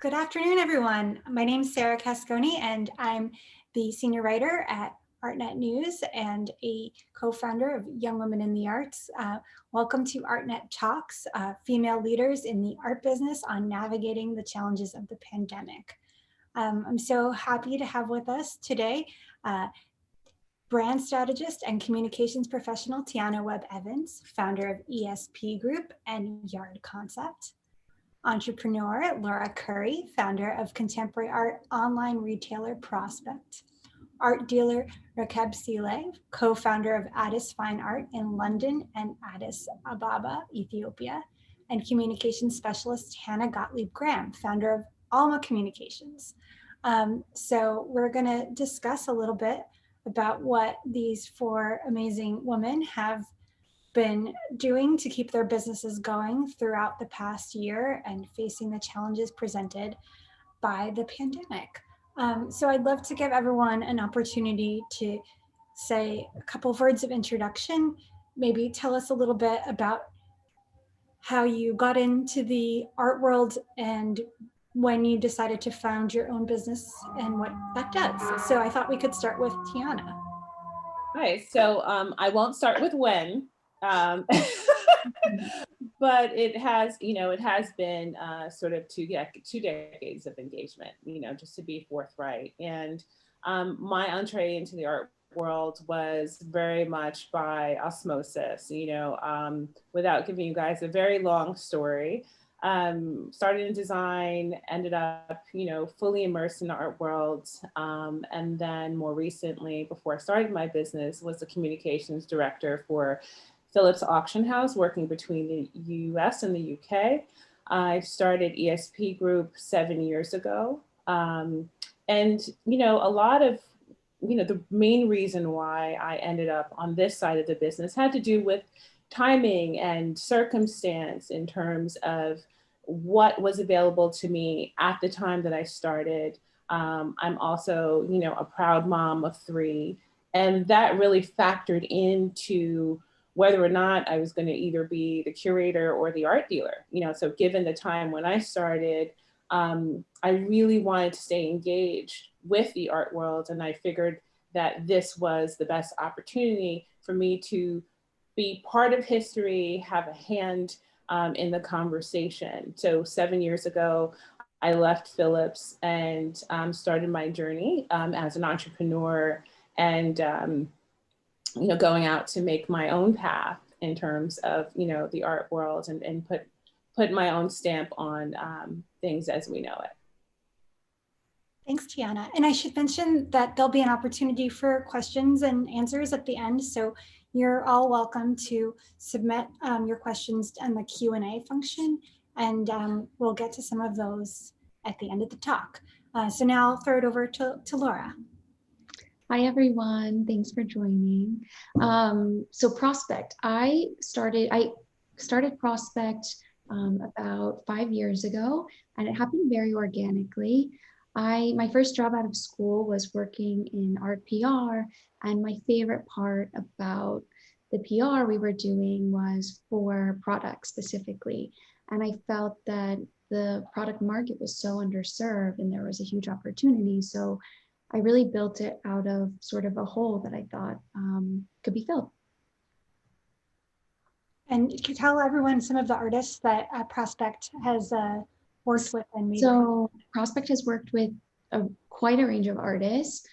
Good afternoon, everyone. My name is Sarah Cascone, and I'm the senior writer at Artnet News and a co-founder of Young Women in the Arts. Welcome to Artnet Talks, female leaders in the art business on navigating the challenges of the pandemic. I'm so happy to have with us today brand strategist and communications professional Tiana Webb Evans, founder of ESP Group and Yard Concept. Entrepreneur Laura Currie, founder of contemporary art online retailer Prospect. Art dealer Rakeb Sile, co-founder of Addis Fine Art in London and Addis Ababa, Ethiopia. And communications specialist Hannah Gottlieb-Graham, founder of ALMA Communications. So we're going to discuss a little bit about what these four amazing women have been doing to keep their businesses going throughout the past year and facing the challenges presented by the pandemic. So I'd love to give everyone an opportunity to say a couple of words of introduction, maybe tell us a little bit about how you got into the art world and when you decided to found your own business and what that does. So I thought we could start with Tiana. Hi, so I won't start with when, but it has been sort of two decades of engagement, just to be forthright. And my entree into the art world was very much by osmosis, without giving you guys a very long story. Started in design, ended up, fully immersed in the art world. And then more recently, before I started my business, was the communications director for Philips Auction House, working between the US and the UK. I started ESP Group 7 years ago. And, a lot of, the main reason why I ended up on this side of the business had to do with timing and circumstance in terms of what was available to me at the time that I started. I'm also, a proud mom of 3, and that really factored into whether or not I was going to either be the curator or the art dealer. So given the time when I started, I really wanted to stay engaged with the art world, and I figured that this was the best opportunity for me to be part of history, have a hand in the conversation. So 7 years ago, I left Philips and started my journey as an entrepreneur and, going out to make my own path in terms of, the art world and put my own stamp on things as we know it. Thanks, Tiana. And I should mention that there'll be an opportunity for questions and answers at the end. So you're all welcome to submit your questions in the Q&A function, and we'll get to some of those at the end of the talk. So now I'll throw it over to Laura. Hi, everyone. Thanks for joining. So Prospect, I started Prospect about 5 years ago, and it happened very organically. My first job out of school was working in art PR, and my favorite part about the PR we were doing was for products specifically. And I felt that the product market was so underserved and there was a huge opportunity. So I really built it out of sort of a hole that I thought could be filled. And you can tell everyone some of the artists that Prospect has worked with and made. So Prospect has worked with quite a range of artists.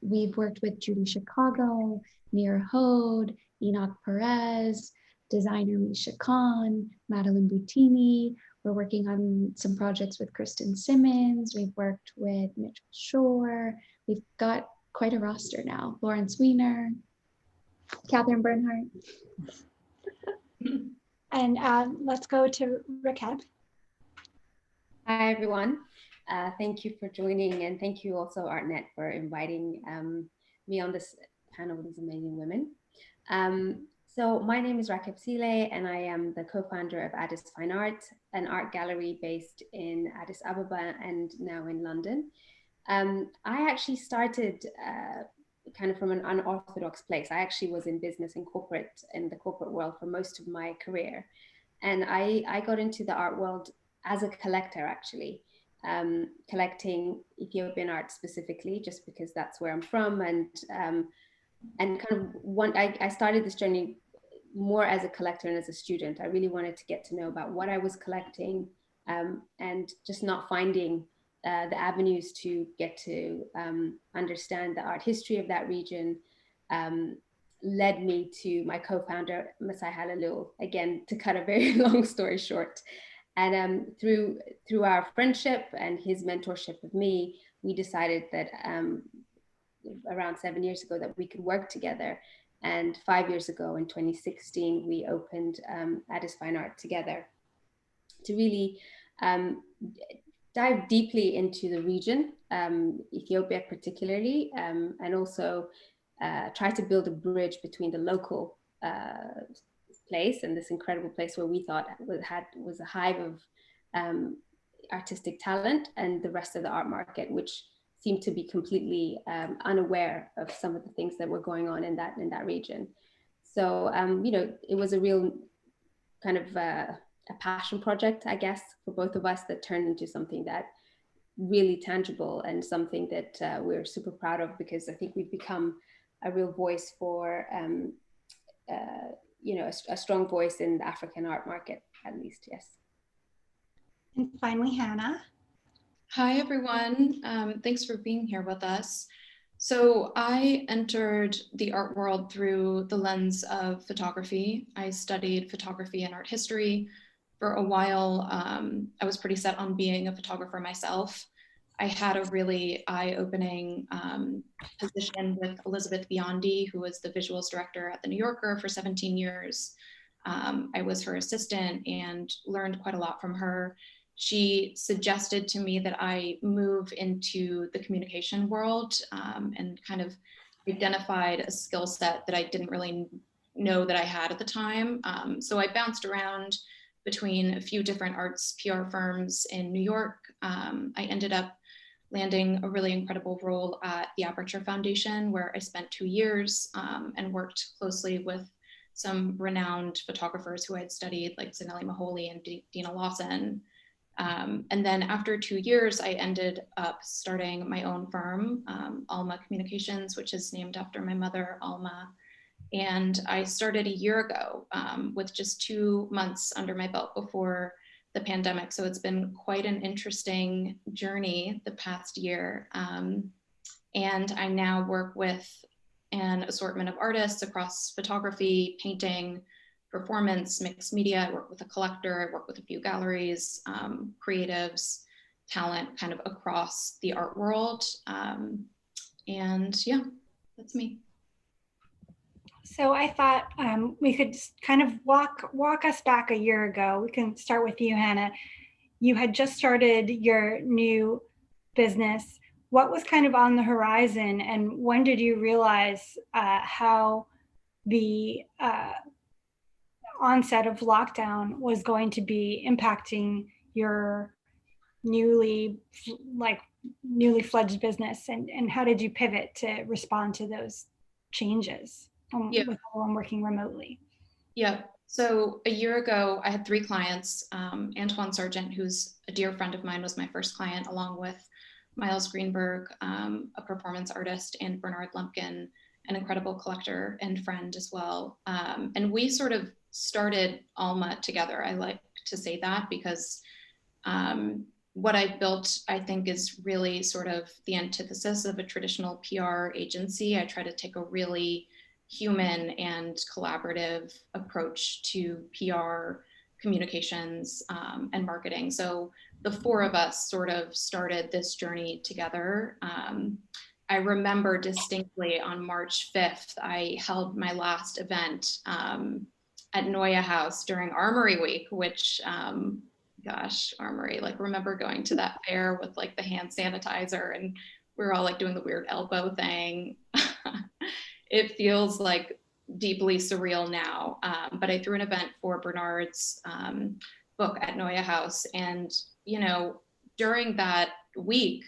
We've worked with Judy Chicago, Nir Hode, Enoch Perez, designer Misha Khan, Madeline Boutini. We're working on some projects with Kristen Simmons. We've worked with Mitchell Shore. We've got quite a roster now. Lawrence Weiner, Catherine Bernhardt. And let's go to Rakeb. Hi, everyone. Thank you for joining, and thank you also, Artnet, for inviting me on this panel with these amazing women. So my name is Rakeb Sile, and I am the co-founder of Addis Fine Art, an art gallery based in Addis Ababa and now in London. I actually started kind of from an unorthodox place. I actually was in business in the corporate world for most of my career. And I got into the art world as a collector, actually, collecting Ethiopian art specifically, just because that's where I'm from, and kind of I started this journey more as a collector and as a student. I really wanted to get to know about what I was collecting, and just not finding the avenues to get to understand the art history of that region led me to my co-founder, Masai Halalul, again, to cut a very long story short. And through our friendship and his mentorship of me, we decided that around 7 years ago that we could work together. And 5 years ago, in 2016, we opened Addis Fine Art together to really dive deeply into the region, Ethiopia particularly, and also try to build a bridge between the local place and this incredible place where we thought was a hive of artistic talent, and the rest of the art market, which seemed to be completely unaware of some of the things that were going on in that region. So you know, it was a real kind of a passion project, I guess, for both of us, that turned into something that really tangible, and something that we're super proud of, because I think we've become a real voice for you know, a strong voice in the African art market, at least. Yes. And finally, Hannah. Hi, everyone. Thanks for being here with us. So I entered the art world through the lens of photography. I studied photography and art history. For a while, I was pretty set on being a photographer myself. I had a really eye-opening position with Elizabeth Biondi, who was the visuals director at The New Yorker for 17 years. I was her assistant and learned quite a lot from her. She suggested to me that I move into the communication world, and kind of identified a skill set that I didn't really know that I had at the time. So I bounced around between a few different arts PR firms in New York. I ended up landing a really incredible role at the Aperture Foundation, where I spent 2 years and worked closely with some renowned photographers who I had studied, like Zanelli Maholi and Dina Lawson. And then after 2 years, I ended up starting my own firm, ALMA Communications, which is named after my mother, Alma. And I started a year ago with just 2 months under my belt before the pandemic. So it's been quite an interesting journey the past year. And I now work with an assortment of artists across photography, painting, performance, mixed media. I work with a collector, I work with a few galleries, creatives, talent, kind of across the art world. And yeah, that's me. So I thought we could kind of walk us back a year ago. We can start with you, Hannah. You had just started your new business. What was kind of on the horizon, and when did you realize how the onset of lockdown was going to be impacting your newly fledged business, and how did you pivot to respond to those changes with everyone working remotely? Yeah, so a year ago, I had 3 clients. Antoine Sargent, who's a dear friend of mine, was my first client, along with Miles Greenberg, a performance artist, and Bernard Lumpkin, an incredible collector and friend as well. And we sort of started ALMA together. I like to say that because what I built, I think, is really sort of the antithesis of a traditional PR agency. I try to take a really human and collaborative approach to PR, communications, and marketing. So the 4 of us sort of started this journey together. I remember distinctly on March 5th, I held my last event at Neue House during Armory Week, which, gosh, Armory, like, remember going to that fair with like the hand sanitizer, and we were all like doing the weird elbow thing. It feels like deeply surreal now, but I threw an event for Bernard's book at Neue House, and you know, during that week,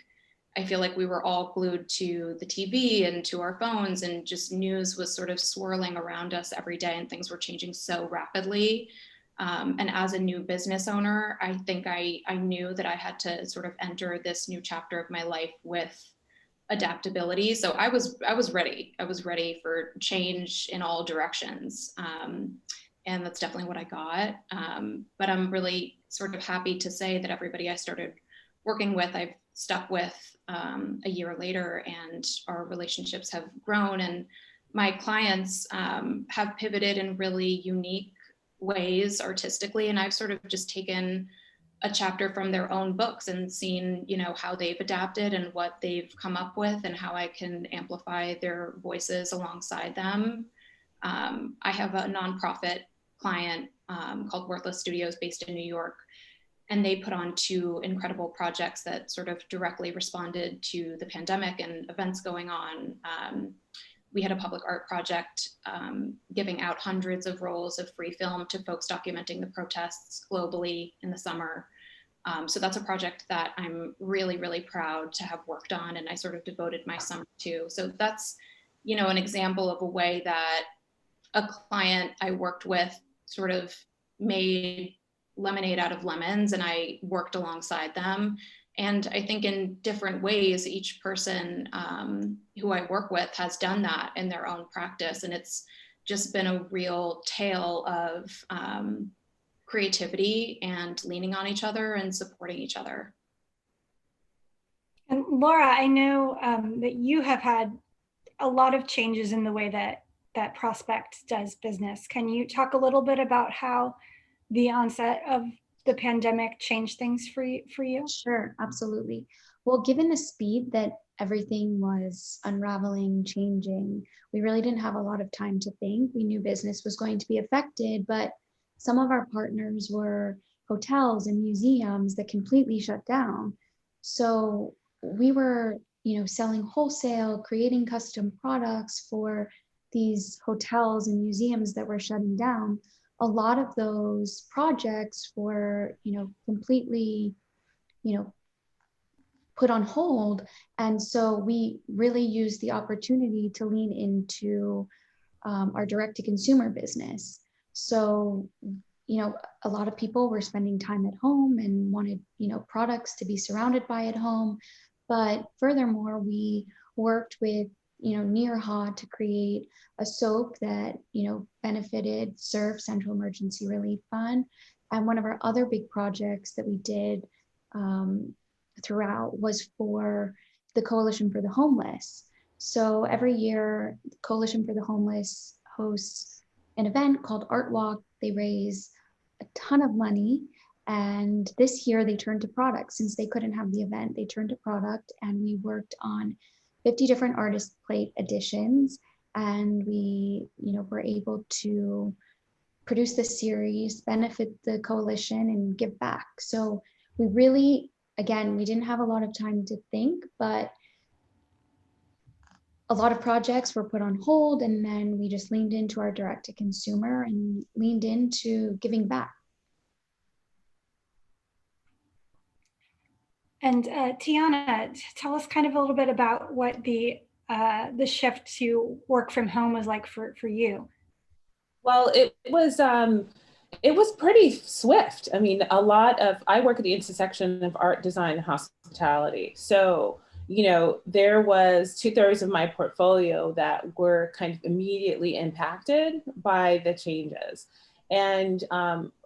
I feel like we were all glued to the TV and to our phones, and just news was sort of swirling around us every day, and things were changing so rapidly. And as a new business owner, I think I knew that I had to sort of enter this new chapter of my life with adaptability. So I was ready. I was ready for change in all directions. And that's definitely what I got. But I'm really sort of happy to say that everybody I started working with, I've stuck with a year later, and our relationships have grown, and my clients have pivoted in really unique ways artistically, and I've sort of just taken a chapter from their own books and seen, you know, how they've adapted and what they've come up with and how I can amplify their voices alongside them. I have a nonprofit client called Worthless Studios based in New York, and they put on two incredible projects that sort of directly responded to the pandemic and events going on. We had a public art project giving out hundreds of rolls of free film to folks documenting the protests globally in the summer. So that's a project that I'm really, really proud to have worked on, and I sort of devoted my summer to. So that's, you know, an example of a way that a client I worked with sort of made lemonade out of lemons, and I worked alongside them. And I think in different ways, each person who I work with has done that in their own practice. And it's just been a real tale of creativity and leaning on each other and supporting each other. And Laura, I know that you have had a lot of changes in the way that Prospect does business. Can you talk a little bit about how the onset of the pandemic changed things for you? Sure, absolutely. Well, given the speed that everything was unraveling, changing, we really didn't have a lot of time to think. We knew business was going to be affected, but some of our partners were hotels and museums that completely shut down. So we were, you know, selling wholesale, creating custom products for these hotels and museums that were shutting down. A lot of those projects were, you know, completely, you know, put on hold. And so we really used the opportunity to lean into our direct to consumer business. So, you know, a lot of people were spending time at home and wanted, you know, products to be surrounded by at home. But furthermore, we worked with, you know, Nearha to create a soap that, you know, benefited SERF, Central Emergency Relief Fund. And one of our other big projects that we did throughout was for the Coalition for the Homeless. So every year, the Coalition for the Homeless hosts an event called Art Walk. They raise a ton of money. And this year they turned to product. Since they couldn't have the event, they turned to product, and we worked on 50 different artist plate editions. And we, you know, were able to produce this series, benefit the coalition, and give back. So we really, again, we didn't have a lot of time to think, but a lot of projects were put on hold, and then we just leaned into our direct to consumer and leaned into giving back. And Tiana, tell us kind of a little bit about what the shift to work from home was like for you. Well, it was pretty swift. I mean, I work at the intersection of art, design, and hospitality. So, you know, there was 2/3 of my portfolio that were kind of immediately impacted by the changes. And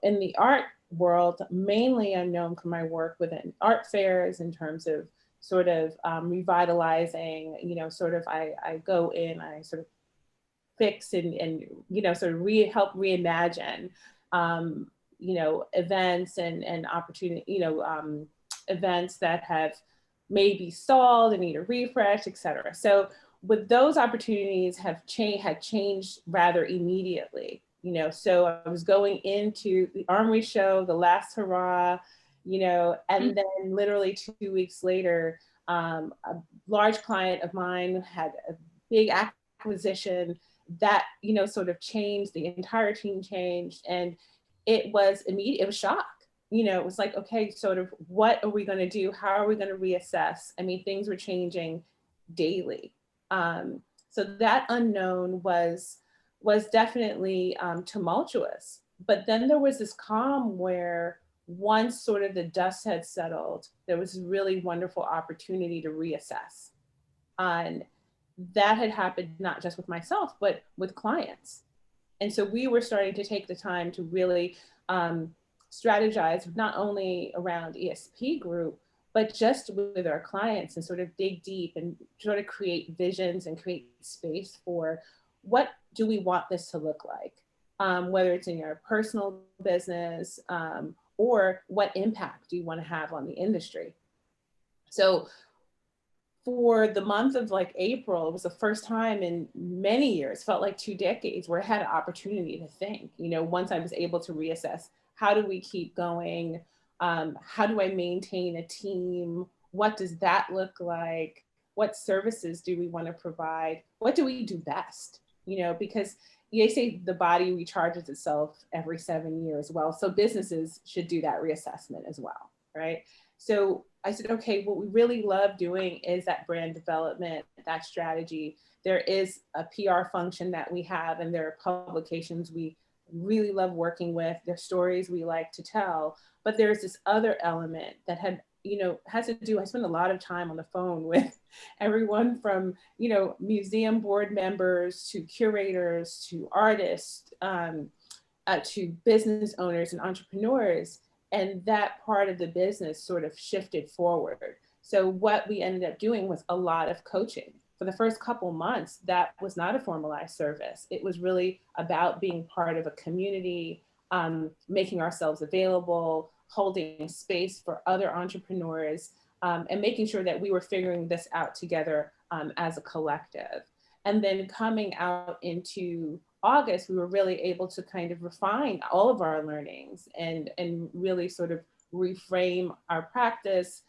in the art world, mainly I'm known for my work within art fairs in terms of sort of revitalizing, you know, sort of I go in, I sort of fix and you know, sort of help reimagine, you know, events and opportunity, you know, events that have maybe stalled and need a refresh, et cetera. So with those opportunities had changed rather immediately, you know. So I was going into the Armory Show, the last hurrah, you know, and then literally 2 weeks later, a large client of mine had a big acquisition that, you know, sort of changed, the entire team changed, and it was immediate, it was shock. You know, it was like, okay, sort of what are we going to do? How are we going to reassess? I mean, things were changing daily. So that unknown was definitely tumultuous, But then there was this calm where once sort of the dust had settled, there was a really wonderful opportunity to reassess. And that had happened not just with myself, but with clients. And so we were starting to take the time to really strategize not only around ESP group, but just with our clients and sort of dig deep and sort of create visions and create space for what do we want this to look like, whether it's in your personal business or what impact do you want to have on the industry. So for the month of like April, it was the first time in many years, felt like 2 decades, where I had an opportunity to think, you know, once I was able to reassess, how do we keep going? How do I maintain a team? What does that look like? What services do we want to provide? What do we do best? You know, because they say the body recharges itself every 7 years. Well, so businesses should do that reassessment as well, right? So I said, okay, what we really love doing is that brand development, that strategy. There is a PR function that we have, and there are publications we really love working with. There's stories we like to tell, but there's this other element that had, you know, has to do, I spend a lot of time on the phone with everyone from, you know, museum board members to curators to artists to business owners and entrepreneurs. And that part of the business sort of shifted forward. So what we ended up doing was a lot of coaching. For the first couple months, that was not a formalized service. It was really about being part of a community, making ourselves available, holding space for other entrepreneurs, and making sure that we were figuring this out together as a collective. And then coming out into August, we were really able to kind of refine all of our learnings and really sort of reframe our practice,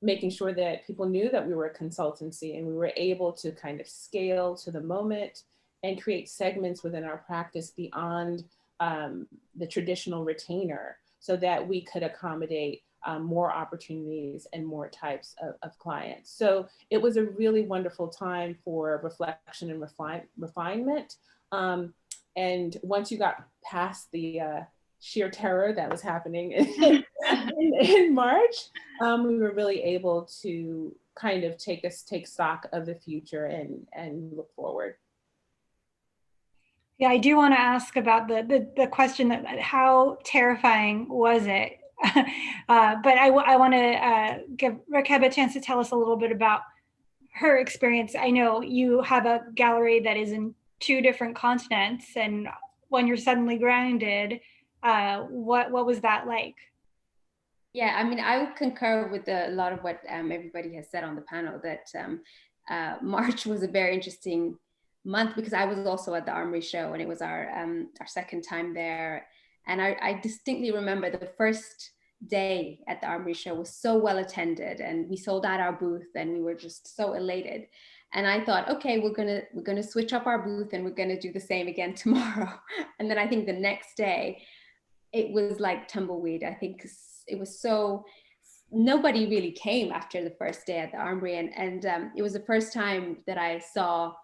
making sure that people knew that we were a consultancy, and we were able to kind of scale to the moment and create segments within our practice beyond the traditional retainer, so that we could accommodate more opportunities and more types of clients. So it was a really wonderful time for reflection and refinement. And once you got past the sheer terror that was happening in March, we were really able to kind of take stock of the future and look forward. Yeah, I do want to ask about the question that how terrifying was it? But I want to give Rakeb a chance to tell us a little bit about her experience. I know you have a gallery that is in 2 different continents, and when you're suddenly grounded, what was that like? Yeah, I mean, I would concur with a lot of what everybody has said on the panel, that March was a very interesting month, because I was also at the Armory show, and it was our second time there. And I distinctly remember the first day at the Armory show was so well attended, and we sold out our booth, and we were just so elated. And I thought, okay, we're gonna switch up our booth, and we're gonna do the same again tomorrow. And then I think the next day, it was like tumbleweed. I think it was so, nobody really came after the first day at the Armory, and it was the first time that I saw,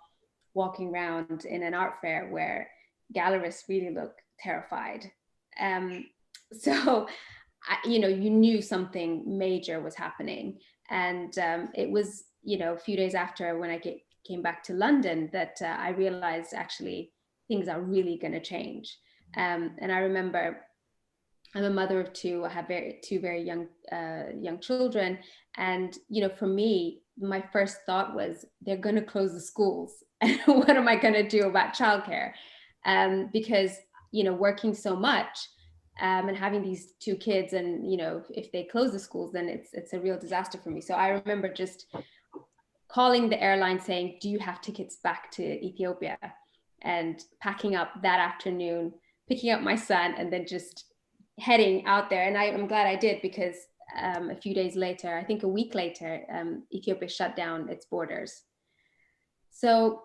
walking around in an art fair, where gallerists really look terrified. So, you know, you knew something major was happening. And it was, you know, a few days after, when I came back to London, that I realized actually things are really going to change. And I remember, I'm a mother of 2. I have two very young children. And, you know, for me, my first thought was, they're going to close the schools. And what am I going to do about childcare? Because, you know, working so much and having these 2 kids, and, you know, if they close the schools, then it's a real disaster for me. So I remember just calling the airline saying, do you have tickets back to Ethiopia? And packing up that afternoon, picking up my son, and then just heading out there. And I'm glad I did, because a few days later, I think a week later, Ethiopia shut down its borders. So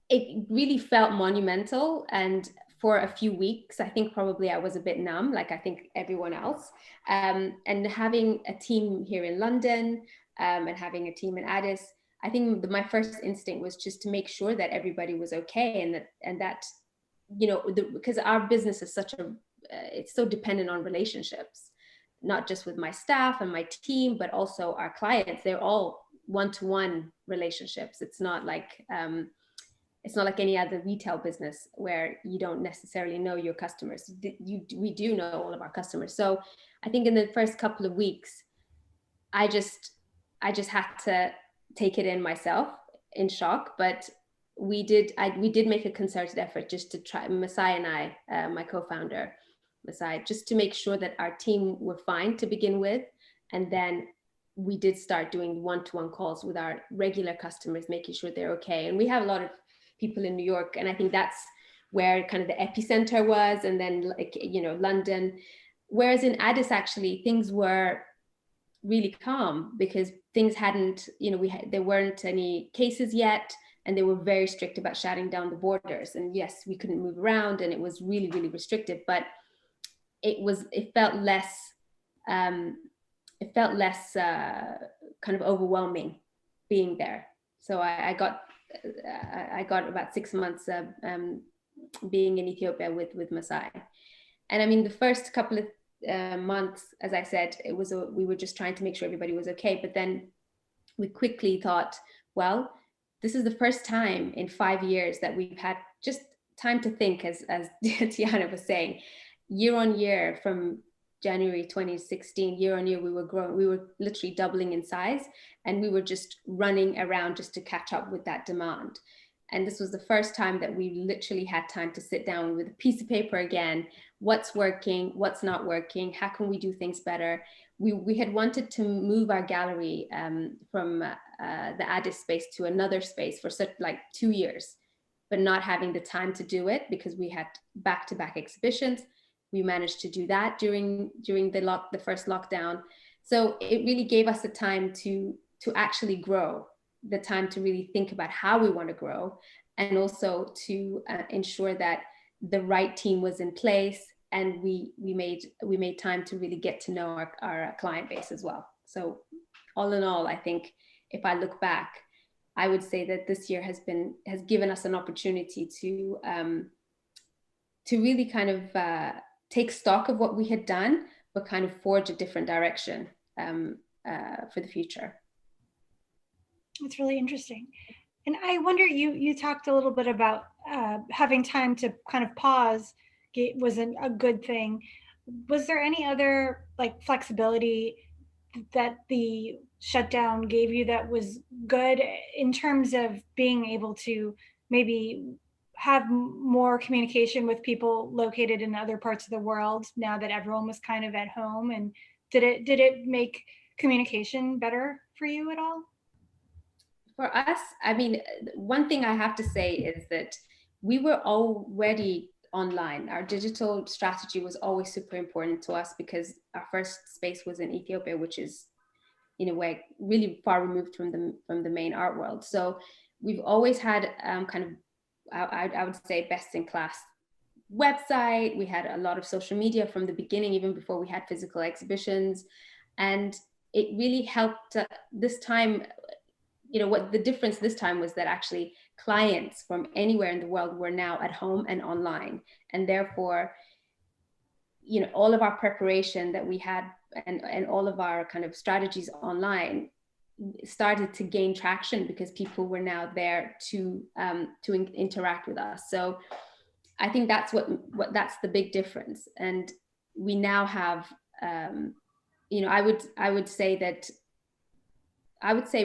it really felt monumental. And for a few weeks, I think probably I was a bit numb, like I think everyone else. And having a team here in London and having a team in Addis, I think my first instinct was just to make sure that everybody was okay, and that you know, because our business is such a, it's so dependent on relationships, not just with my staff and my team, but also our clients. They're all one-to-one relationships. It's not like any other retail business where you don't necessarily know your customers. We do know all of our customers. So I think in the first couple of weeks, I just had to take it in myself in shock, but we did make a concerted effort just to try, Masai and I, my co-founder, Masai, just to make sure that our team were fine to begin with. And then we did start doing one-to-one calls with our regular customers, making sure they're okay. And we have a lot of people in New York, and I think that's where kind of the epicenter was, and then, like, you know, London. Whereas in Addis, actually, things were really calm because things hadn't, you know, there weren't any cases yet, and they were very strict about shutting down the borders. And yes, we couldn't move around, and it was really, really restrictive, but it felt less kind of overwhelming being there. So I got about 6 months being in Ethiopia with Masai. And I mean, the first couple of months, as I said, we were just trying to make sure everybody was okay. But then we quickly thought, well, this is the first time in 5 years that we've had just time to think, as Tiana was saying, year on year from January 2016, year on year, we were growing, we were literally doubling in size, and we were just running around just to catch up with that demand. And this was the first time that we literally had time to sit down with a piece of paper again. What's working, what's not working, how can we do things better? We had wanted to move our gallery from the Addis space to another space for such like 2 years, but not having the time to do it because we had back-to-back exhibitions. We managed to do that during the first lockdown. So it really gave us the time to actually grow, the time to really think about how we want to grow, and also to ensure that the right team was in place, and we made time to really get to know our client base as well. So all in all, I think if I look back, I would say that this year has given us an opportunity to really kind of take stock of what we had done, but kind of forge a different direction for the future. It's really interesting. And I wonder, you talked a little bit about having time to kind of pause was a good thing. Was there any other like flexibility that the shutdown gave you that was good in terms of being able to maybe have more communication with people located in other parts of the world now that everyone was kind of at home? And did it make communication better for you at all? For us, I mean, one thing I have to say is that we were already online. Our digital strategy was always super important to us because our first space was in Ethiopia, which is in a way really far removed from the main art world. So we've always had kind of, I would say, best in class website. We had a lot of social media from the beginning, even before we had physical exhibitions. And it really helped this time. You know, what the difference this time was that actually clients from anywhere in the world were now at home and online. And therefore, you know, all of our preparation that we had and all of our kind of strategies online started to gain traction because people were now there to interact with us. So I think that's that's the big difference. And we now have, you know, I would say that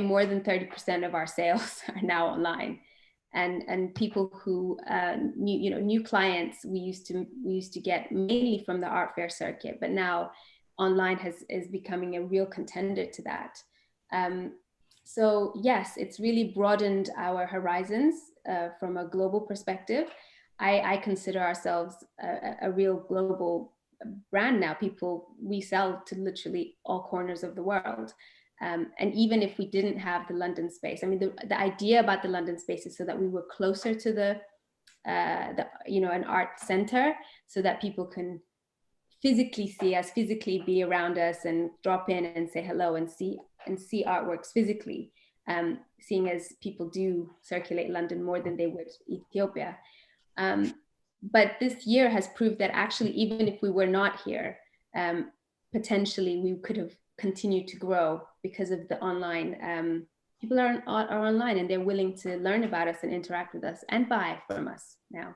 more than 30% of our sales are now online, and people who new clients we used to get mainly from the art fair circuit, but now online is becoming a real contender to that. So yes, it's really broadened our horizons from a global perspective. I consider ourselves a real global brand now. We sell to literally all corners of the world. And even if we didn't have the London space, I mean, the idea about the London space is so that we were closer to the you know, an art center, so that people can physically see us, physically be around us, and drop in and say hello and see artworks physically. Seeing as people do circulate London more than they would Ethiopia. but this year has proved that actually, even if we were not here, potentially we could have continued to grow because of the online. People are online and they're willing to learn about us and interact with us and buy from us now.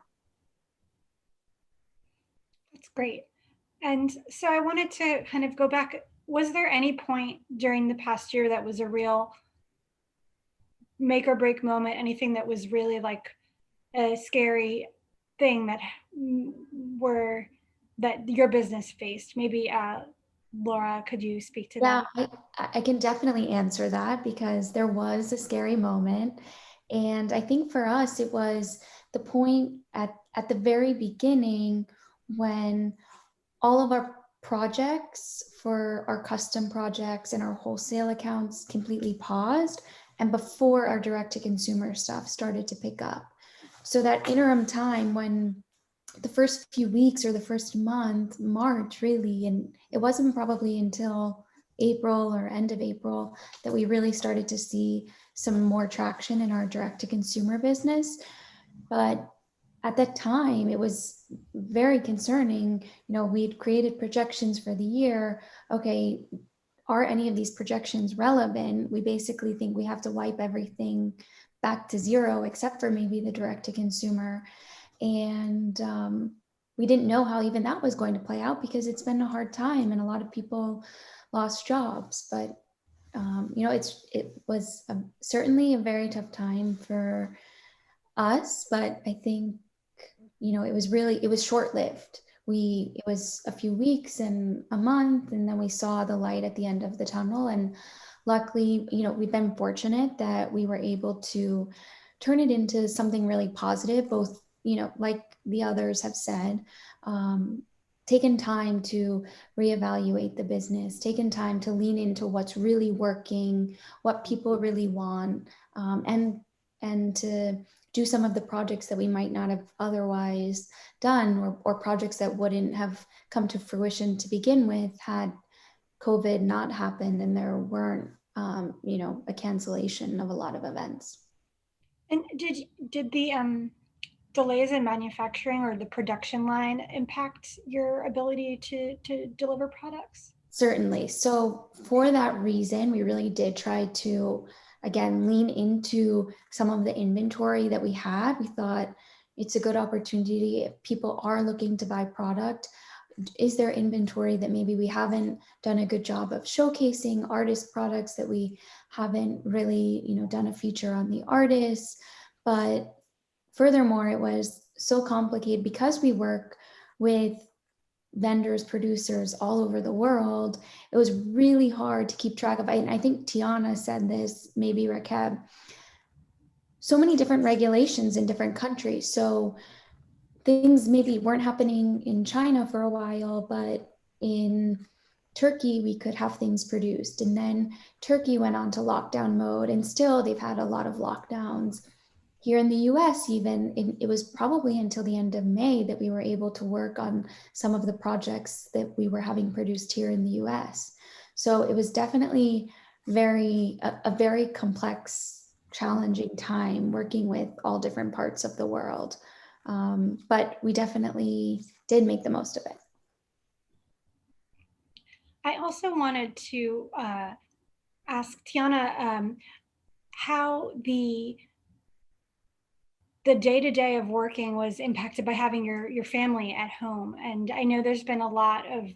That's great. And so I wanted to kind of go back. Was there any point during the past year that was a real make or break moment, anything that was really like a scary thing that your business faced? Maybe Laura, could you speak to that? Yeah, I can definitely answer that because there was a scary moment. And I think for us, it was the point at the very beginning when all of our projects for our custom projects and our wholesale accounts completely paused, and before our direct-to-consumer stuff started to pick up. So that interim time when the first few weeks or the first month, March really, and it wasn't probably until April or end of April that we really started to see some more traction in our direct-to-consumer business. But at that time, it was very concerning. You know, we'd created projections for the year. Okay, are any of these projections relevant? We basically think we have to wipe everything back to zero, except for maybe the direct-to-consumer. And we didn't know how even that was going to play out because it's been a hard time and a lot of people lost jobs. But you know, it was certainly a very tough time for us, but I think, you know, it was short-lived. It was a few weeks and a month, and then we saw the light at the end of the tunnel. And luckily, you know, we've been fortunate that we were able to turn it into something really positive, both, you know, like the others have said, taken time to reevaluate the business, taken time to lean into what's really working, what people really want, and to do some of the projects that we might not have otherwise done, or projects that wouldn't have come to fruition to begin with had COVID not happened and there weren't, you know, a cancellation of a lot of events. And did the delays in manufacturing or the production line impact your ability to deliver products? Certainly. So for that reason, we really did try to, again, lean into some of the inventory that we had. We thought it's a good opportunity if people are looking to buy product. Is there inventory that maybe we haven't done a good job of showcasing, artist products that we haven't really, you know, done a feature on the artists? But furthermore, it was so complicated because we work with vendors, producers all over the world. It was really hard to keep track of. And I think Tiana said this, maybe Rakeb, so many different regulations in different countries. So things maybe weren't happening in China for a while, but in Turkey, we could have things produced. And then Turkey went on to lockdown mode, and still they've had a lot of lockdowns. Here in the US, even, it was probably until the end of May that we were able to work on some of the projects that we were having produced here in the US. So it was definitely a very complex, challenging time working with all different parts of the world. But we definitely did make the most of it. I also wanted to ask Tiana how the day-to-day of working was impacted by having your family at home. And I know there's been a lot of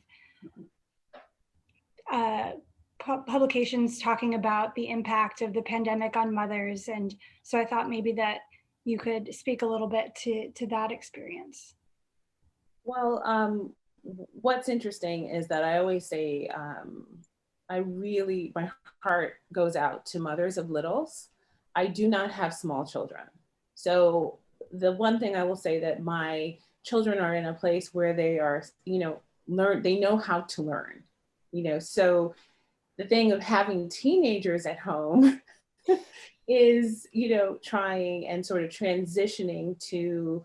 publications talking about the impact of the pandemic on mothers. And so I thought maybe that you could speak a little bit to that experience. Well, what's interesting is that I always say, my heart goes out to mothers of littles. I do not have small children. So the one thing I will say that my children are in a place where they are, you know, they know how to learn, you know, so the thing of having teenagers at home is, you know, trying and sort of transitioning to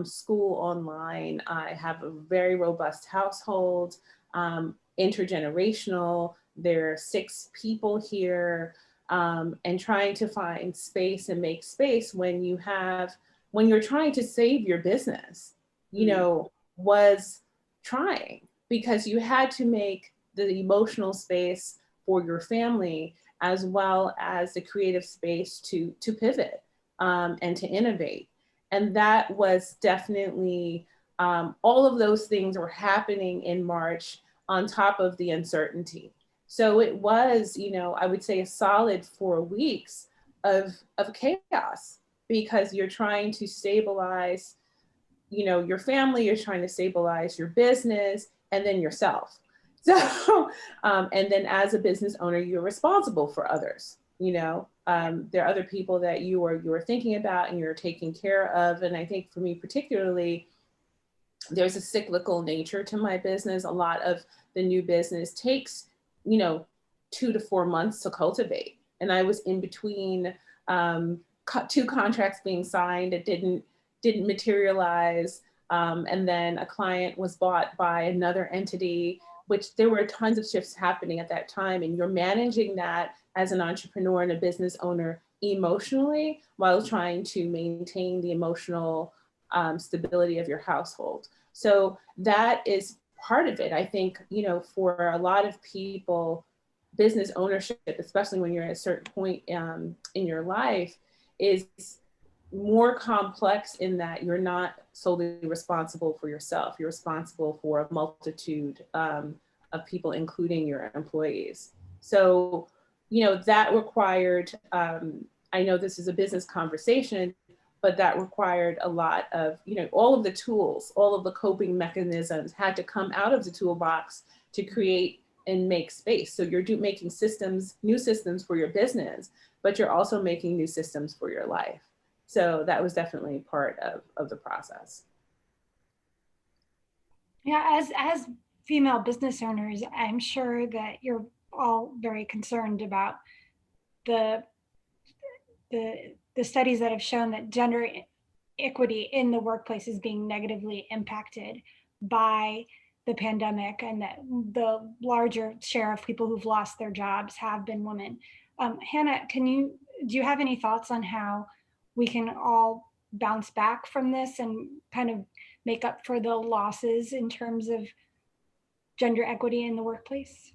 school online. I have a very robust household, intergenerational. There are 6 people here, and trying to find space and make space when you're trying to save your business. you know, was trying, because you had to make the emotional space for your family as well as the creative space to pivot and to innovate. And that was definitely, all of those things were happening in March on top of the uncertainty. So it was, you know, I would say a solid 4 weeks of chaos, because you're trying to stabilize, you know, your family, you're trying to stabilize your business, and then yourself. So, and then as a business owner, you're responsible for others. You know, there are other people that you are thinking about and you're taking care of. And I think for me particularly, there's a cyclical nature to my business. A lot of the new business takes, you know, 2 to 4 months to cultivate. And I was in between 2 contracts being signed that didn't materialize. And then a client was bought by another entity, which there were tons of shifts happening at that time. And you're managing that as an entrepreneur and a business owner emotionally, while trying to maintain the emotional stability of your household. So that is part of it. I think, you know, for a lot of people, business ownership, especially when you're at a certain point in your life, is more complex in that you're not solely responsible for yourself. You're responsible for a multitude of people, including your employees. So, you know, that required, I know this is a business conversation, but that required a lot of, you know, all of the tools, all of the coping mechanisms had to come out of the toolbox to create and make space. So you're making systems, new systems for your business, but you're also making new systems for your life. So that was definitely part of the process. Yeah, as female business owners, I'm sure that you're all very concerned about the studies that have shown that gender equity in the workplace is being negatively impacted by the pandemic, and that the larger share of people who've lost their jobs have been women. Hannah, do you have any thoughts on how we can all bounce back from this and kind of make up for the losses in terms of gender equity in the workplace?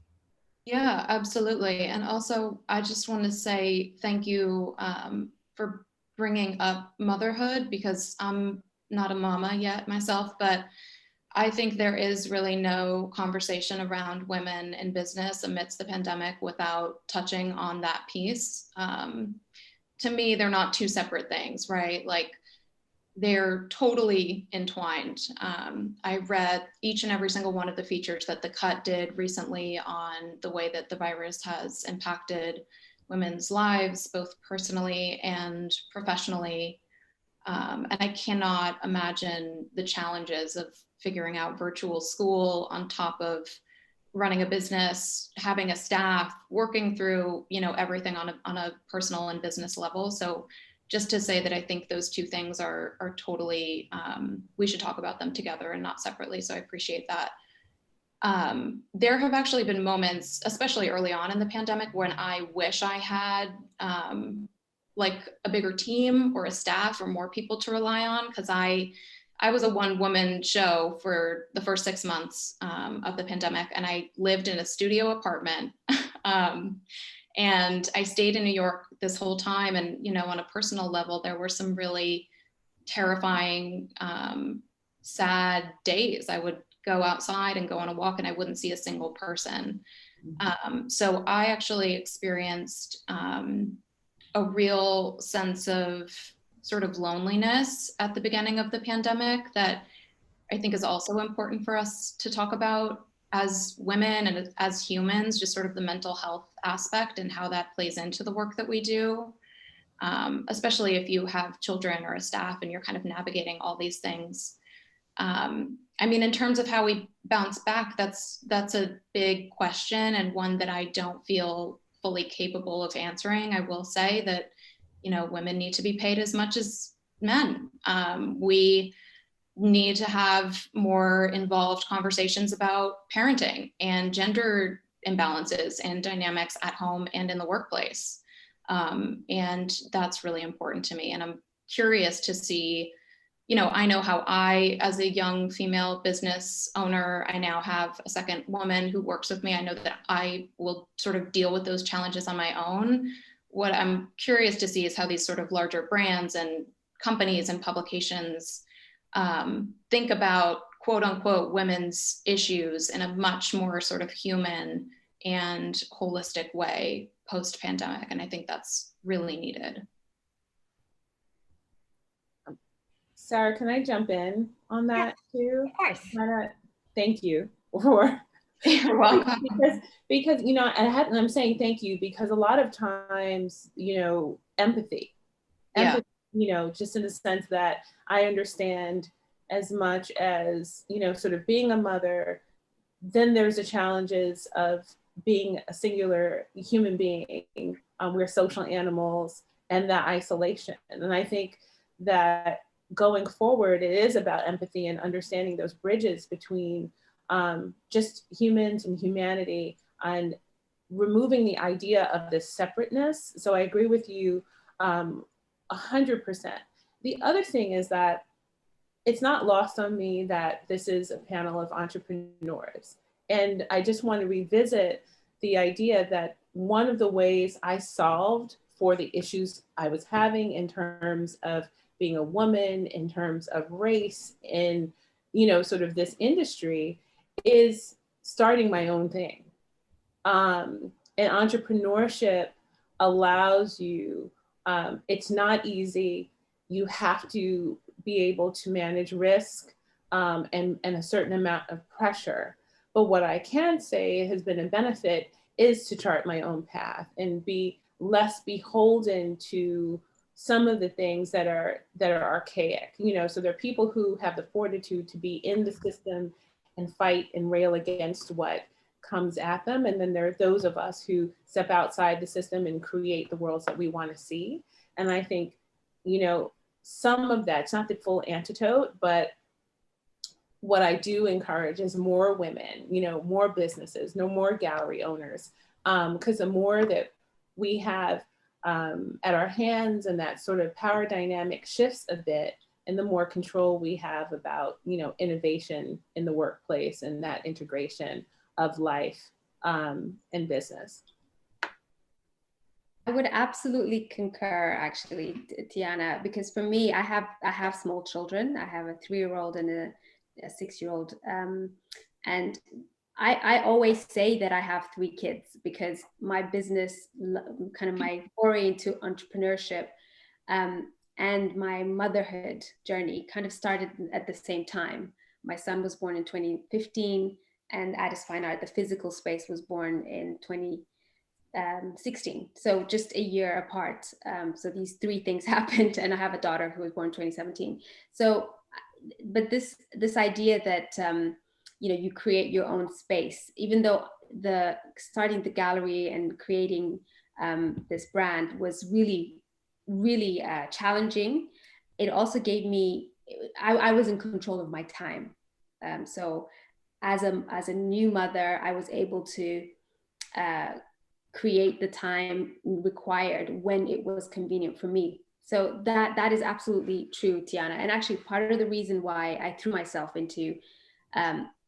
Yeah, absolutely. And also, I just want to say thank you for bringing up motherhood, because I'm not a mama yet myself, but I think there is really no conversation around women in business amidst the pandemic without touching on that piece. To me, they're not two separate things, right? Like, they're totally entwined. I read each and every single one of the features that The Cut did recently on the way that the virus has impacted women's lives, both personally and professionally. And I cannot imagine the challenges of figuring out virtual school on top of running a business, having a staff, working through, you know, everything on a personal and business level. So just to say that I think those two things are totally, we should talk about them together and not separately. So I appreciate that. There have actually been moments, especially early on in the pandemic, when I wish I had like a bigger team or a staff or more people to rely on, because I was a one-woman show for the first 6 months of the pandemic, and I lived in a studio apartment. And I stayed in New York this whole time. And, you know, on a personal level, there were some really terrifying, sad days. I would go outside and go on a walk and I wouldn't see a single person. So I actually experienced a real sense of sort of loneliness at the beginning of the pandemic that I think is also important for us to talk about as women and as humans, just sort of the mental health aspect and how that plays into the work that we do, especially if you have children or a staff and you're kind of navigating all these things. I mean, in terms of how we bounce back, that's a big question, and one that I don't feel fully capable of answering. I will say that, you know, women need to be paid as much as men. We need to have more involved conversations about parenting and gender imbalances and dynamics at home and in the workplace. And that's really important to me. And I'm curious to see you know, I know how I, as a young female business owner, I now have a second woman who works with me. I know that I will sort of deal with those challenges on my own. What I'm curious to see is how these sort of larger brands and companies and publications think about quote unquote women's issues in a much more sort of human and holistic way post-pandemic. And I think that's really needed. Sarah, can I jump in on that too? Of course. Hannah, thank you for You're welcome. because you know, and I'm saying thank you because a lot of times, you know, empathy, you know, just in the sense that I understand as much as, you know, sort of being a mother, then there's the challenges of being a singular human being. We're social animals, and that isolation. And I think that going forward, it is about empathy and understanding those bridges between just humans and humanity, and removing the idea of this separateness. So I agree with you 100%. The other thing is that it's not lost on me that this is a panel of entrepreneurs. And I just want to revisit the idea that one of the ways I solved for the issues I was having in terms of being a woman, in terms of race, in, you know, sort of this industry, is starting my own thing. And entrepreneurship allows you, it's not easy. You have to be able to manage risk and a certain amount of pressure. But what I can say has been a benefit is to chart my own path and be less beholden to some of the things that are archaic. You know, so there are people who have the fortitude to be in the system and fight and rail against what comes at them. And then there are those of us who step outside the system and create the worlds that we want to see. And I think, you know, some of that's not the full antidote, but what I do encourage is more women, you know, more businesses, no more gallery owners, because the more that we have at our hands and that sort of power dynamic shifts a bit, and the more control we have about, you know, innovation in the workplace and that integration of life and business. I would absolutely concur, actually, Tiana, because for me, I have small children. I have a 3-year-old and a 6-year-old, and I always say that I have 3 kids because my business, kind of my foray into entrepreneurship, and my motherhood journey kind of started at the same time. My son was born in 2015, and Addis Fine Art, the physical space, was born in 2016. So just a year apart. So these 3 things happened, and I have a daughter who was born in 2017. So, but this idea that you know, you create your own space, even though starting the gallery and creating this brand was really challenging. It also gave me, I was in control of my time. So as a new mother, I was able to create the time required when it was convenient for me. So that is absolutely true, Tiana. And actually part of the reason why I threw myself into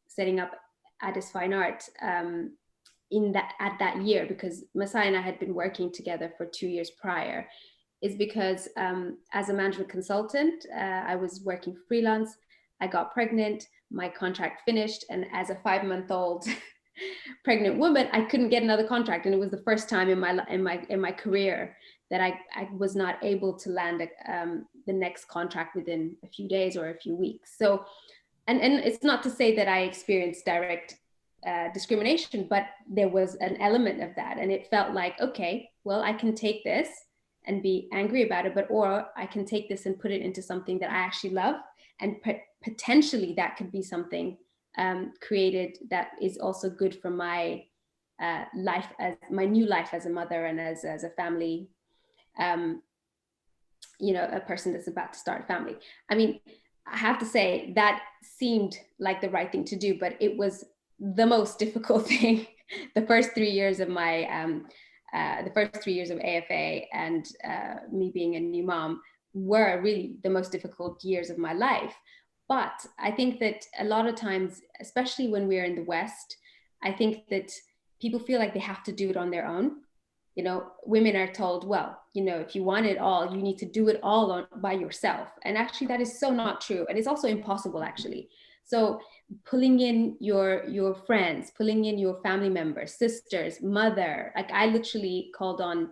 setting up Addis Fine Art at that year, because Masai and I had been working together for 2 years prior, is because as a management consultant, I was working freelance. I got pregnant, my contract finished, and as a 5-month-old pregnant woman, I couldn't get another contract, and it was the first time in my career that I was not able to land the next contract within a few days or a few weeks. So, and it's not to say that I experienced direct discrimination, but there was an element of that, and it felt like, okay, well, I can take this and be angry about it, or I can take this and put it into something that I actually love, and potentially that could be something created that is also good for my life, as my new life as a mother and as a family, you know, a person that's about to start a family. I mean, I have to say that seemed like the right thing to do, but it was the most difficult thing. The first 3 years of my, the first 3 years of AFA and me being a new mom were really the most difficult years of my life. But I think that a lot of times, especially when we're in the West, I think that people feel like they have to do it on their own. You know, women are told, well, you know, if you want it all, you need to do it all by yourself. And actually that is so not true. And it's also impossible, actually. So pulling in your friends, pulling in your family members, sisters, mother, like I literally called on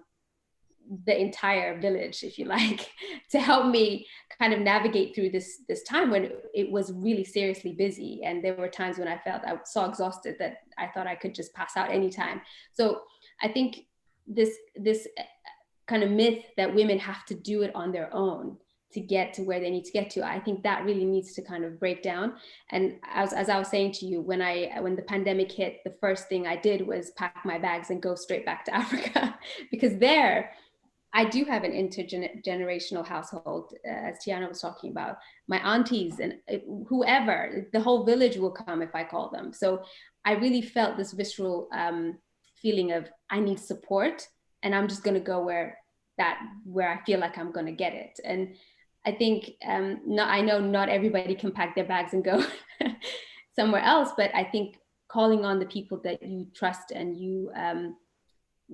the entire village, if you like, to help me kind of navigate through this time when it was really seriously busy. And there were times when I felt I was so exhausted that I thought I could just pass out anytime. So I think this kind of myth that women have to do it on their own to get to where they need to get to, I think that really needs to kind of break down. And as I was saying to you, when the pandemic hit, the first thing I did was pack my bags and go straight back to Africa, because there I do have an intergenerational household, as Tiana was talking about. My aunties and whoever, the whole village will come if I call them. So I really felt this visceral feeling of I need support, and I'm just going to go where I feel like I'm going to get it. And I think I know not everybody can pack their bags and go somewhere else, but I think calling on the people that you trust and you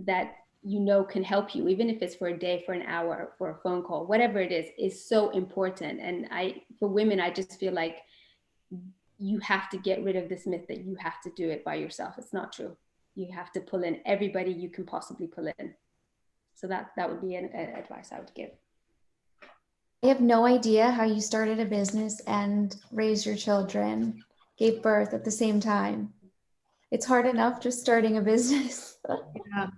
that you know can help you, even if it's for a day, for an hour, for a phone call, whatever it is so important. And for women, I just feel like you have to get rid of this myth that you have to do it by yourself. It's not true. You have to pull in everybody you can possibly pull in. So that would be an advice I would give. I have no idea how you started a business and raised your children, gave birth at the same time. It's hard enough just starting a business. Yeah.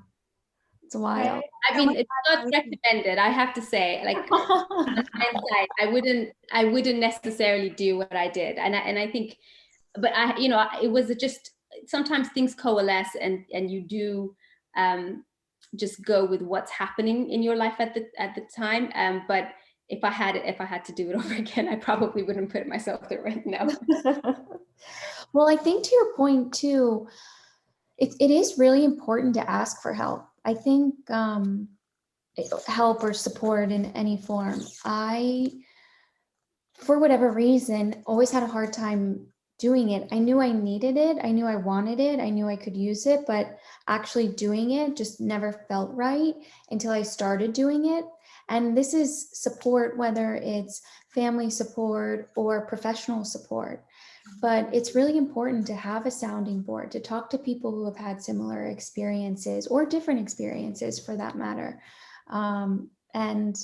It's wild. I mean, it's not recommended, I have to say. Like, on hindsight, I wouldn't necessarily do what I did, and I think, but it was just sometimes things coalesce, and you do just go with what's happening in your life at the time. But if I had to do it over again, I probably wouldn't put myself through it. No. Well, I think to your point too, it is really important to ask for help. I think help or support in any form. I, for whatever reason, always had a hard time doing it. I knew I needed it. I knew I wanted it. I knew I could use it, but actually doing it just never felt right until I started doing it. And this is support, whether it's family support or professional support. But it's really important to have a sounding board, to talk to people who have had similar experiences or different experiences for that matter. And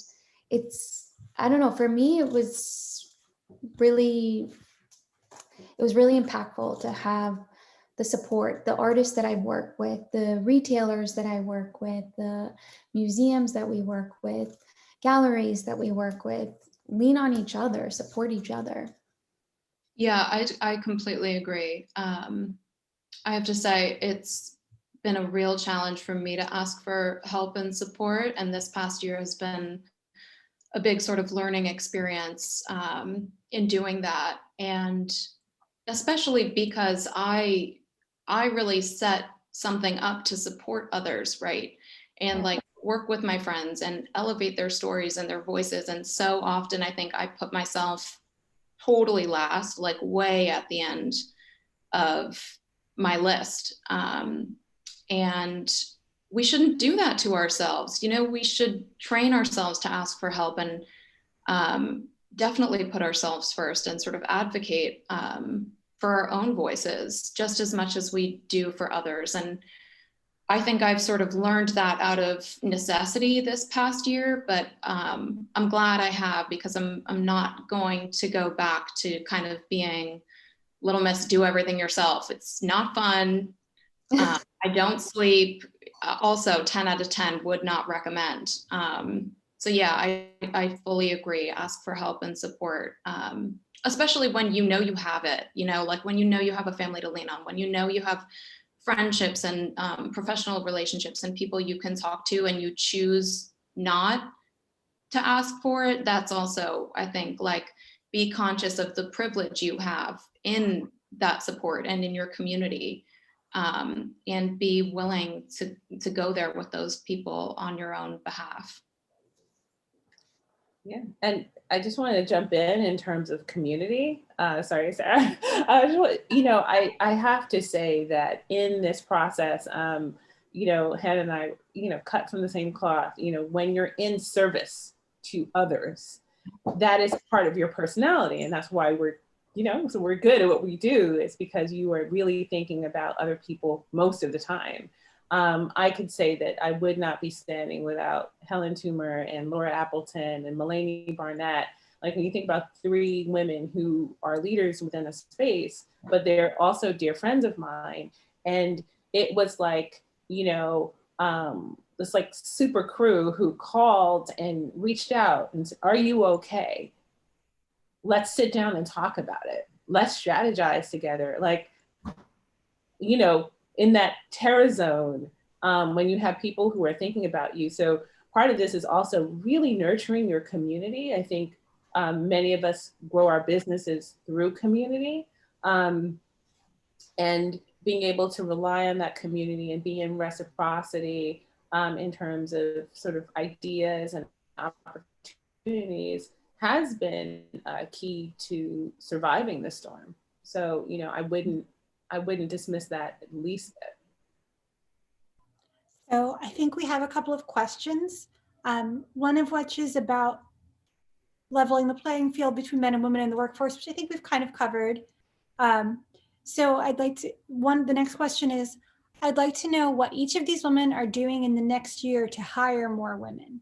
it's, I don't know, for me, it was really impactful to have the support, the artists that I work with, the retailers that I work with, the museums that we work with, galleries that we work with, lean on each other, support each other. Yeah, I completely agree. I have to say, it's been a real challenge for me to ask for help and support. And this past year has been a big sort of learning experience in doing that. And especially because I really set something up to support others, right? And like work with my friends and elevate their stories and their voices. And so often I think I put myself totally last, like way at the end of my list. And we shouldn't do that to ourselves. You know, we should train ourselves to ask for help and definitely put ourselves first and sort of advocate for our own voices just as much as we do for others. And I think I've sort of learned that out of necessity this past year, but I'm glad I have, because I'm not going to go back to kind of being Little Miss, do everything yourself. It's not fun. I don't sleep. Also, 10 out of 10 would not recommend. So yeah, I fully agree. Ask for help and support, especially when you know you have it, you know, like when you know you have a family to lean on, when you know you have friendships and professional relationships and people you can talk to, and you choose not to ask for it. That's also, I think, like, be conscious of the privilege you have in that support and in your community, and be willing to go there with those people on your own behalf. Yeah, and I just wanted to jump in terms of community. Sorry, Sarah. I have to say that in this process, Hannah and I, cut from the same cloth. When you're in service to others, that is part of your personality, and that's why so we're good at what we do. It's because you are really thinking about other people most of the time. I could say that I would not be standing without Helen Toomer and Laura Appleton and Mulaney Barnett. Like when you think about 3 women who are leaders within a space, but they're also dear friends of mine. And it was like, this like super crew who called and reached out and said, "Are you okay? Let's sit down and talk about it. Let's strategize together." Like, in that terror zone, when you have people who are thinking about you. So part of this is also really nurturing your community. I think many of us grow our businesses through community, and being able to rely on that community and be in reciprocity in terms of sort of ideas and opportunities has been key to surviving the storm. So, I wouldn't dismiss that at least bit. So I think we have a couple of questions, one of which is about leveling the playing field between men and women in the workforce, which I think we've kind of covered. So I'd like to, the next question is, I'd like to know what each of these women are doing in the next year to hire more women.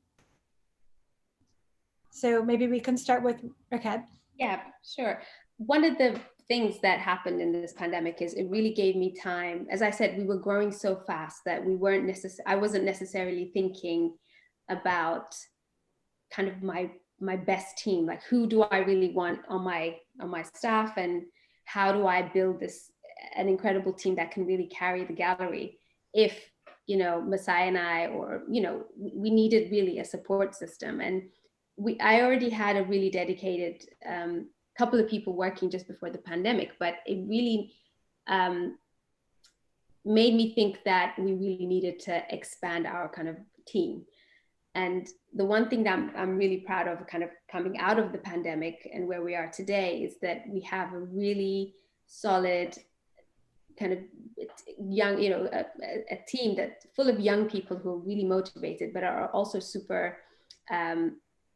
So maybe we can start with Rakeb. Yeah, sure. One of the things that happened in this pandemic is it really gave me time. As I said, we were growing so fast that I wasn't necessarily thinking about kind of my best team, like who do I really want on my staff, and how do I build an incredible team that can really carry the gallery if Masai and I, or we needed really a support system. And I already had a really dedicated couple of people working just before the pandemic, but it really made me think that we really needed to expand our kind of team. And the one thing that I'm really proud of kind of coming out of the pandemic and where we are today is that we have a really solid kind of young, a team that's full of young people who are really motivated, but are also super,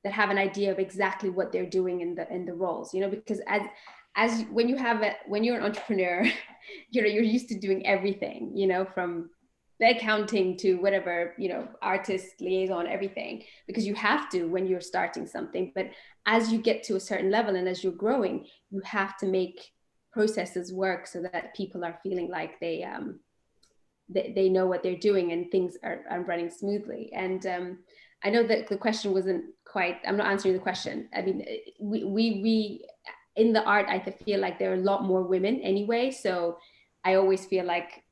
that have an idea of exactly what they're doing in the roles, because as when you're an entrepreneur, you're used to doing everything, from the accounting to whatever, artist liaison, everything, because you have to when you're starting something. But as you get to a certain level and as you're growing, you have to make processes work so that people are feeling like they know what they're doing and things are running smoothly. And I know that the question wasn't quite, I'm not answering the question. I mean, we in the art, I feel like there are a lot more women anyway. So I always feel like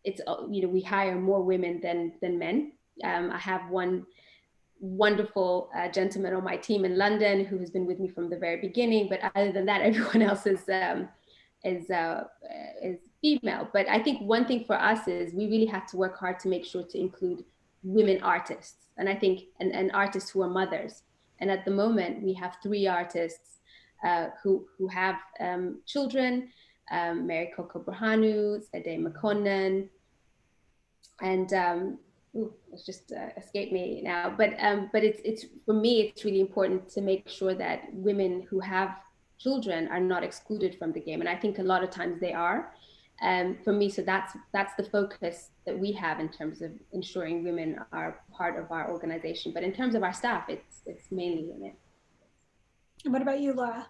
it's, we hire more women than men. I have one wonderful gentleman on my team in London who has been with me from the very beginning. But other than that, everyone else is female. But I think one thing for us is we really have to work hard to make sure to include women artists. And I think, and artists who are mothers. And at the moment, we have 3 artists who have children, Mary Coco Brahanu, Ade Makonnen, and it's just escaped me now. But it's for me, it's really important to make sure that women who have children are not excluded from the game. And I think a lot of times they are. For me, so that's the focus that we have in terms of ensuring women are part of our organization. But in terms of our staff, it's mainly women. And what about you, Laura?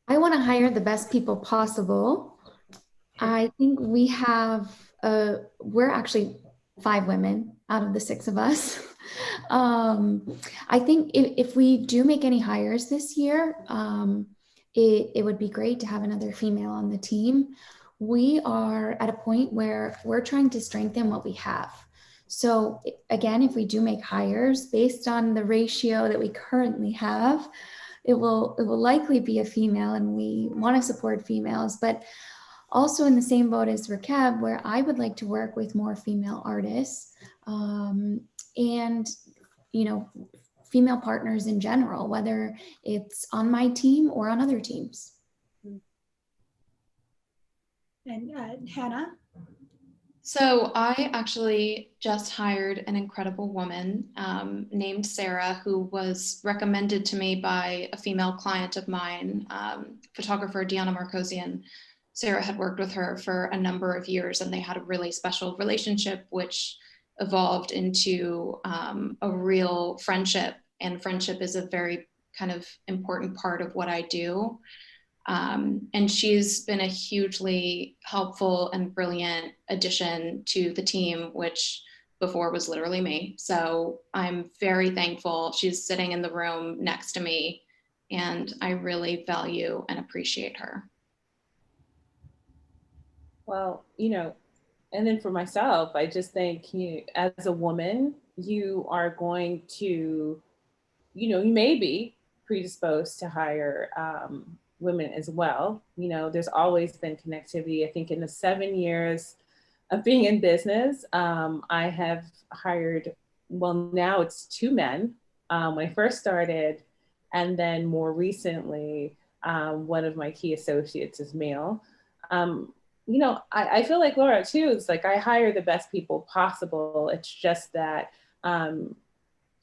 I want to hire the best people possible. I think we have, we're actually 5 women out of the 6 of us. I think if we do make any hires this year, it would be great to have another female on the team. We are at a point where we're trying to strengthen what we have. So again, if we do make hires based on the ratio that we currently have, it will likely be a female, and we want to support females, but also in the same boat as Rakeb, where I would like to work with more female artists. And, female partners in general, whether it's on my team or on other teams. And Hannah? So I actually just hired an incredible woman named Sarah, who was recommended to me by a female client of mine, photographer Diana Markosian. Sarah had worked with her for a number of years, and they had a really special relationship, which evolved into a real friendship. And friendship is a very kind of important part of what I do. And she's been a hugely helpful and brilliant addition to the team, which before was literally me. So I'm very thankful. She's sitting in the room next to me, and I really value and appreciate her. Well, and then for myself, I just think, as a woman, you are going to, you may be predisposed to hire women as well. There's always been connectivity. I think in the 7 years of being in business, I have hired, well, now it's 2 men when I first started. And then more recently, one of my key associates is male. I feel like Laura too, it's like I hire the best people possible. It's just that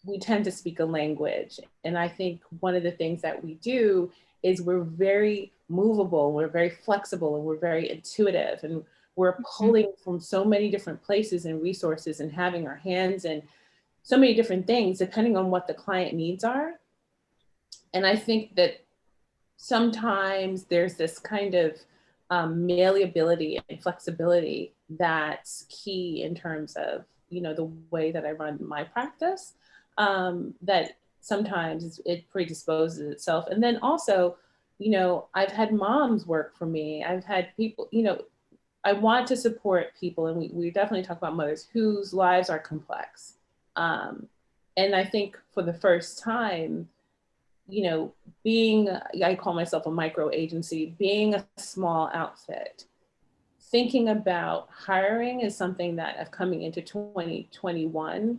we tend to speak a language. And I think one of the things that we do is we're very movable, we're very flexible, and we're very intuitive. And we're pulling from so many different places and resources and having our hands in so many different things, depending on what the client needs are. And I think that sometimes there's this kind of malleability and flexibility that's key in terms of, the way that I run my practice, that sometimes it predisposes itself. And then also, I've had moms work for me. I've had people, I want to support people, and we definitely talk about mothers whose lives are complex. And I think for the first time, I call myself a micro agency, being a small outfit, thinking about hiring is something that I'm coming into 2021,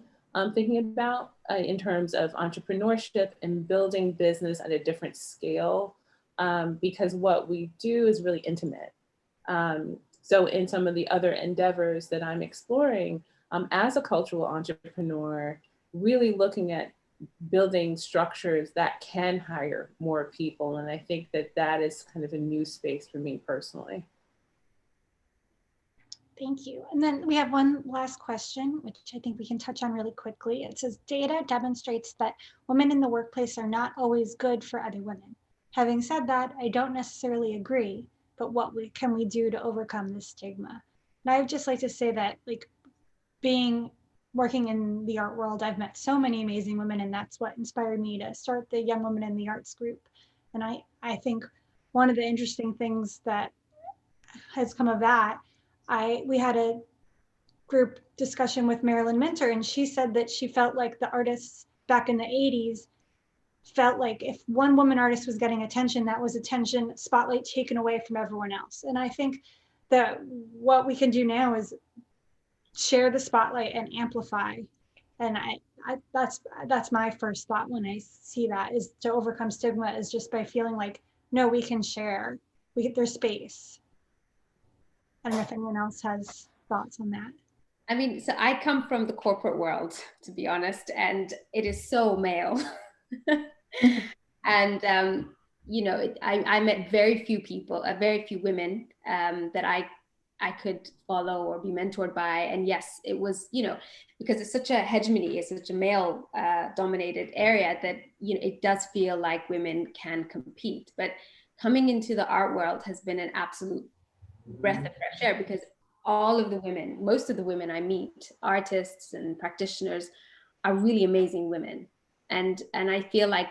thinking about in terms of entrepreneurship and building business at a different scale, because what we do is really intimate. So in some of the other endeavors that I'm exploring as a cultural entrepreneur, really looking at building structures that can hire more people. And I think that is kind of a new space for me personally. Thank you. And then we have one last question, which I think we can touch on really quickly. It says, data demonstrates that women in the workplace are not always good for other women. Having said that, I don't necessarily agree, but what can we do to overcome this stigma? And I would just like to say that, like, working in the art world, I've met so many amazing women, and that's what inspired me to start the Young Women in the Arts group. And I think one of the interesting things that has come of that, we had a group discussion with Marilyn Minter, and she said that she felt like the artists back in the 80s felt like if one woman artist was getting attention, that was attention spotlight taken away from everyone else. And I think that what we can do now is share the spotlight and amplify. And that's my first thought when I see that, is to overcome stigma is just by feeling like, no, we can share, there's space. I don't know if anyone else has thoughts on that. I mean, so I come from the corporate world, to be honest, and it is so male. And, I met very few people, very few women that I could follow or be mentored by. And yes, it was, because it's such a hegemony, it's such a male dominated area that, it does feel like women can compete. But coming into the art world has been an absolute breath of fresh air, because most of the women I meet, artists and practitioners, are really amazing women. And I feel like,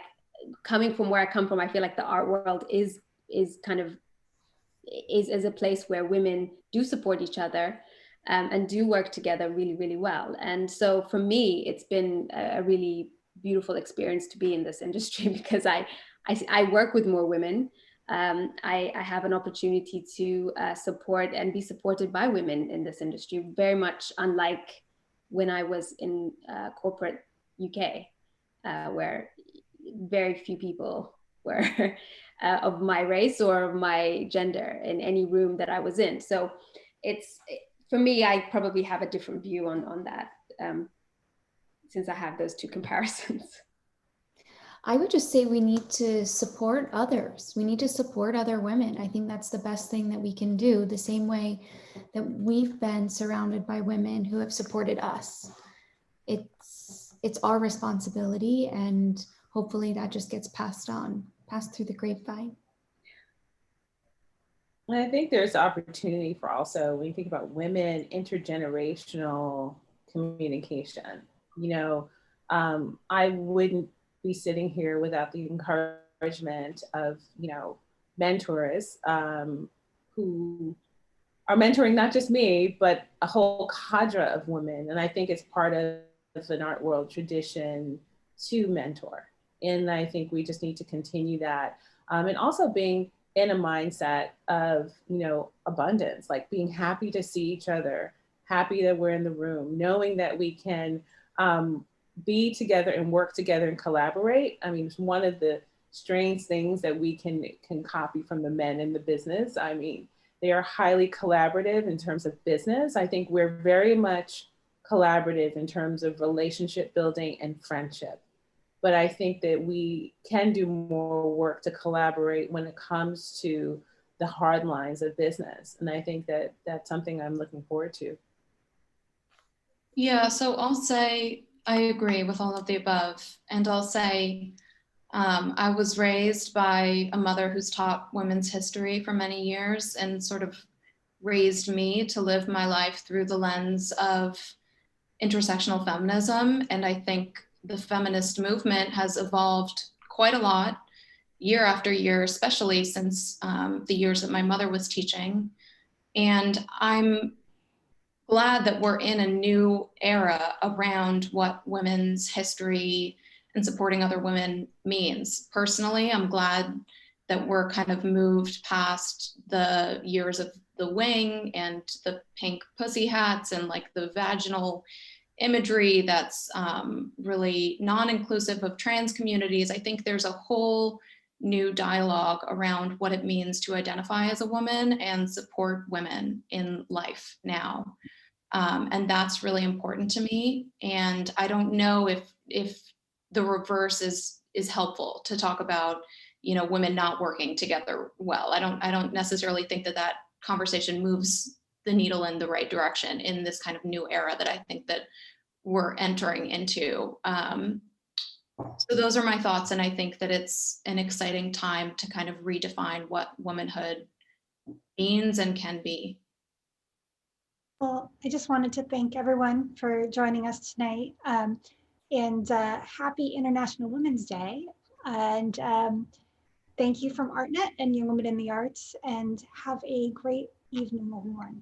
coming from where I come from, I feel like the art world is a place where women do support each other and do work together really, really well. And so for me, it's been a really beautiful experience to be in this industry, because I work with more women. I have an opportunity to support and be supported by women in this industry, very much unlike when I was in corporate UK. where very few people were of my race or of my gender in any room that I was in. So it's, for me, I probably have a different view on that, since I have those two comparisons. I would just say we need to support others. We need to support other women. I think that's the best thing that we can do, the same way that we've been surrounded by women who have supported us. It's our responsibility, and hopefully that just gets passed through the grapevine. And I think there's opportunity for also, when you think about women, intergenerational communication. You know, I wouldn't be sitting here without the encouragement of, you know, mentors who are mentoring not just me, but a whole cadre of women. And I think it's part of an art world tradition to mentor. And I think we just need to continue that. And also being in a mindset of, you know, abundance, like being happy to see each other, happy that we're in the room, knowing that we can be together and work together and collaborate. I mean, it's one of the strange things that we can copy from the men in the business. I mean, they are highly collaborative in terms of business. I think we're very much collaborative in terms of relationship building and friendship. But I think that we can do more work to collaborate when it comes to the hard lines of business. And I think that that's something I'm looking forward to. Yeah, so I'll say I agree with all of the above. And I'll say I was raised by a mother who's taught women's history for many years and sort of raised me to live my life through the lens of intersectional feminism. And I think the feminist movement has evolved quite a lot year after year, especially since the years that my mother was teaching. And I'm glad that we're in a new era around what women's history and supporting other women means. Personally, I'm glad that we're kind of moved past the years of the wing and the pink pussy hats and like the vaginal imagery that's really non-inclusive of trans communities. I think there's a whole new dialogue around what it means to identify as a woman and support women in life now. And that's really important to me. And I don't know if the reverse is helpful to talk about, you know, women not working together well. I don't necessarily think that conversation moves the needle in the right direction in this kind of new era that I think that we're entering into. So those are my thoughts. And I think that it's an exciting time to kind of redefine what womanhood means and can be. Well, I just wanted to thank everyone for joining us tonight, and happy International Women's Day. And thank you from Artnet and Young Women in the Arts, and have a great evening, everyone.